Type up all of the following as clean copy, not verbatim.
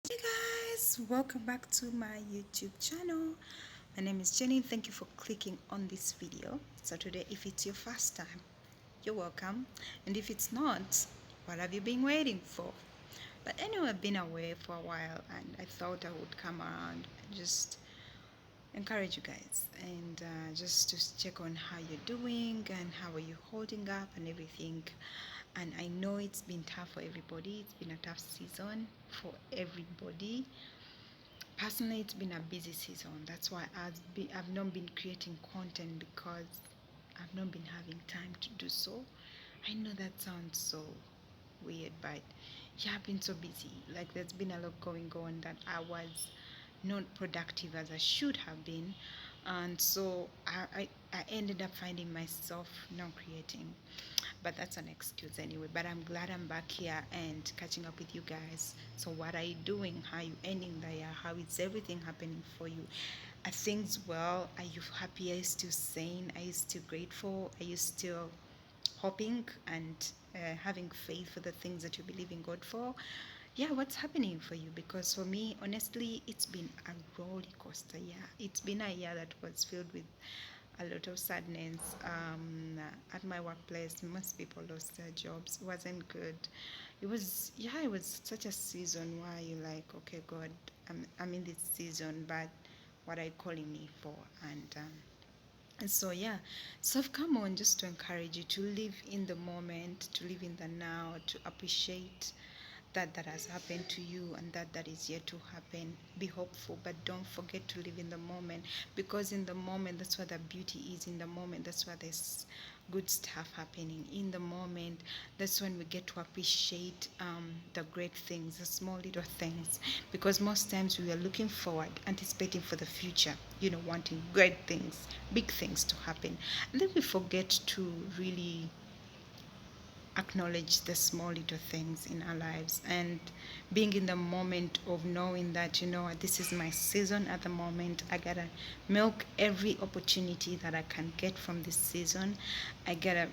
Hey guys, welcome back to my YouTube channel. My name is Jenny. Thank you for clicking on this video. So today, if it's your first time, you're welcome. And if it's not, what have you been waiting for? But anyway, I've been away for a while and I thought I would come around and just encourage you guys and just to check on how you're doing and how are you holding up and everything. And I know it's been tough for everybody. It's been a tough season for everybody. Personally, it's been a busy season. That's why I've not been creating content because I've not been having time to do so. I know that sounds so weird, but yeah, I've been so busy. Like there's been a lot going on that I was not productive as I should have been, and so I ended up finding myself not creating. But that's an excuse anyway. But I'm glad I'm back here and catching up with you guys. So what are you doing? How are you ending the year? How is everything happening for you? Are things well? Are you happy? Are you still sane? Are you still grateful? Are you still hoping and having faith for the things that you believe in God for? Yeah, what's happening for you? Because for me, honestly, it's been a roller coaster year. It's been a year that was filled with a lot of sadness. At my workplace, most people lost their jobs. It wasn't good. It was such a season where you're like, okay, God, I'm in this season, but what are you calling me for? And so, yeah, so I've come on just to encourage you to live in the moment, to live in the now, to appreciate that has happened to you and that is yet to happen. Be hopeful, but don't forget to live in the moment, because in the moment that's where the beauty is. In the moment that's where there's good stuff happening. In the moment that's when we get to appreciate the great things, the small little things, because most times we are looking forward, anticipating for the future, wanting great things, big things to happen, and then we forget to really acknowledge the small little things in our lives, and being in the moment of knowing that, this is my season at the moment. I gotta milk every opportunity that I can get from this season. I gotta,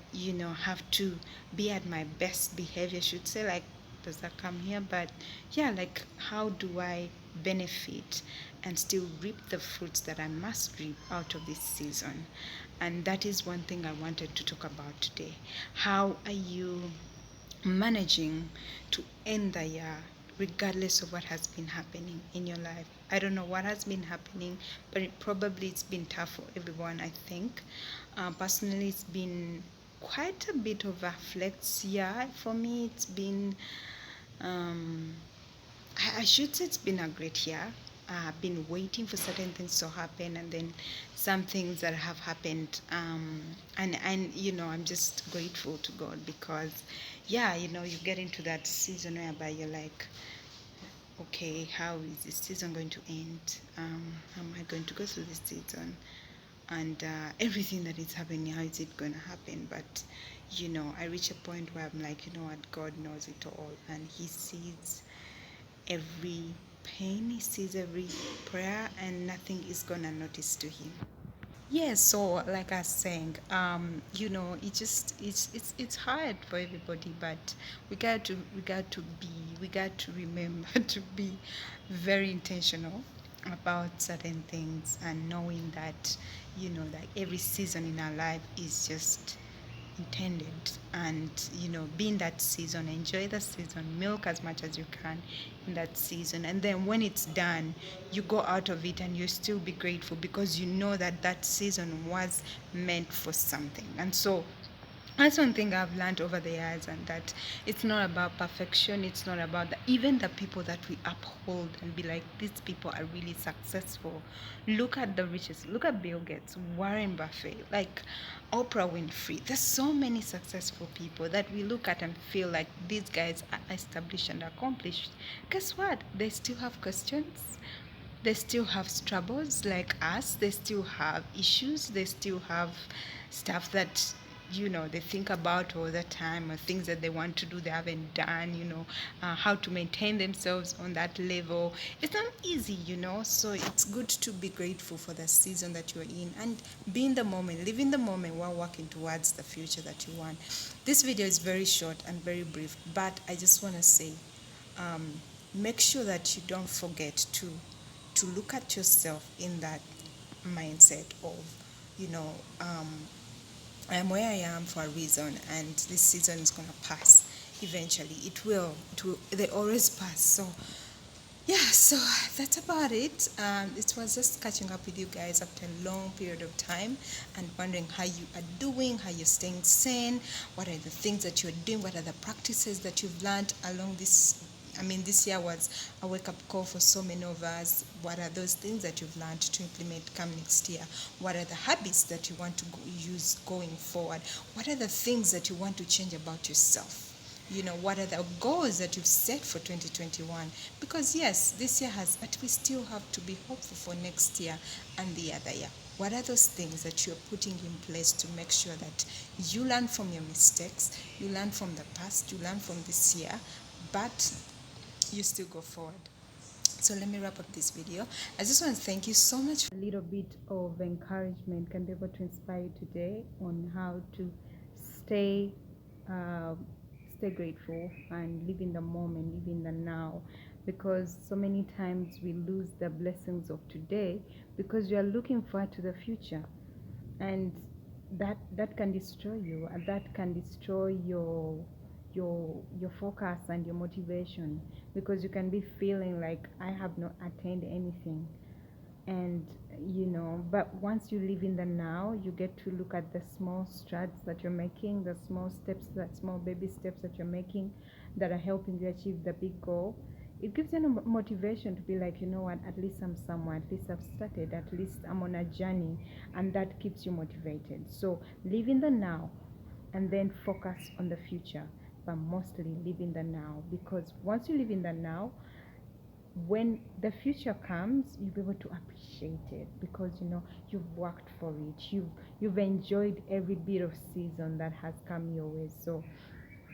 have to be at my best behavior, I should say. Like, does that come here? But yeah, like, how do I benefit and still reap the fruits that I must reap out of this season? And that is one thing I wanted to talk about today. How are you managing to end the year regardless of what has been happening in your life? I don't know what has been happening, but it's been tough for everyone, I think. Personally, it's been quite a bit of a flex year for me. It's been um, I should say it's been a great year. I've been waiting for certain things to happen, and then some things that have happened. And I'm just grateful to God because, yeah, you get into that season whereby you're like, okay, how is this season going to end? How am I going to go through this season? And everything that is happening, how is it going to happen? But, I reach a point where I'm like, you know what, God knows it all, and He sees every pain, He sees every prayer, and nothing is gonna notice to Him. Yes, so like I was saying, it's hard for everybody, but we got to remember to be very intentional about certain things, and knowing that, that every season in our life is just intended, and be in that season, enjoy the season, milk as much as you can in that season, and then when it's done, you go out of it and you still be grateful because you know that that season was meant for something. And so that's one thing I've learned over the years, and that it's not about perfection. It's not about even the people that we uphold and be like, these people are really successful. Look at the riches. Look at Bill Gates, Warren Buffett, like Oprah Winfrey. There's so many successful people that we look at and feel like these guys are established and accomplished. Guess what? They still have questions. They still have troubles like us. They still have issues. They still have stuff that, they think about all the time, or things that they want to do they haven't done, how to maintain themselves on that level. It's not easy, so it's good to be grateful for the season that you're in, and be in the moment, live in the moment while working towards the future that you want. This video is very short and very brief, but I just want to say, um, make sure that you don't forget to look at yourself in that mindset of, you know, I am where I am for a reason, and this season is gonna pass. Eventually, it will. It will. They always pass. So yeah, so that's about it. It was just catching up with you guys after a long period of time and wondering how you are doing, how you're staying sane, what are the things that you're doing, what are the practices that you've learned along this. I mean, this year was a wake up call for so many of us. What are those things that you've learned to implement come next year? What are the habits that you want to use going forward? What are the things that you want to change about yourself? You know, what are the goals that you've set for 2021? Because yes, this year has, but we still have to be hopeful for next year and the other year. What are those things that you're putting in place to make sure that you learn from your mistakes, you learn from the past, you learn from this year, but you still go forward? So let me wrap up this video. I just want to thank you so much. A little bit of encouragement can be able to inspire you today on how to stay uh, stay grateful and live in the moment, live in the now, because so many times we lose the blessings of today because we are looking forward to the future, and that can destroy you, and that can destroy your focus and your motivation, because you can be feeling like I have not attained anything. And but once you live in the now, you get to look at the small strides that you're making, the small steps, that small baby steps that you're making, that are helping you achieve the big goal. It gives you a motivation to be like, you know what, at least I'm somewhere, at least I've started, at least I'm on a journey, and that keeps you motivated. So live in the now and then focus on the future, but mostly live in the now, because once you live in the now, when the future comes, you'll be able to appreciate it, because you've worked for it, you've enjoyed every bit of season that has come your way. So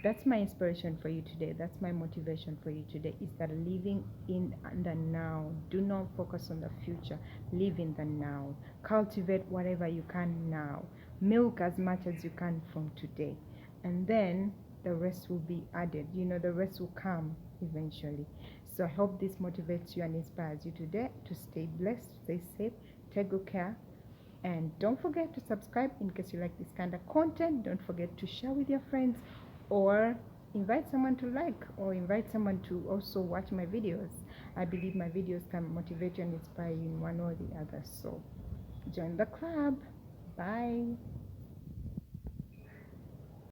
that's my inspiration for you today, that's my motivation for you today, is that living in the now. Do not focus on the future, live in the now. Cultivate whatever you can now, milk as much as you can from today, and then the rest will be added. The rest will come eventually. So I hope this motivates you and inspires you today to stay blessed, stay safe, take good care, and don't forget to subscribe in case you like this kind of content. Don't forget to share with your friends, or invite someone to like, or invite someone to also watch my videos. I believe my videos can motivate you and inspire you in one or the other. So join the club. Bye.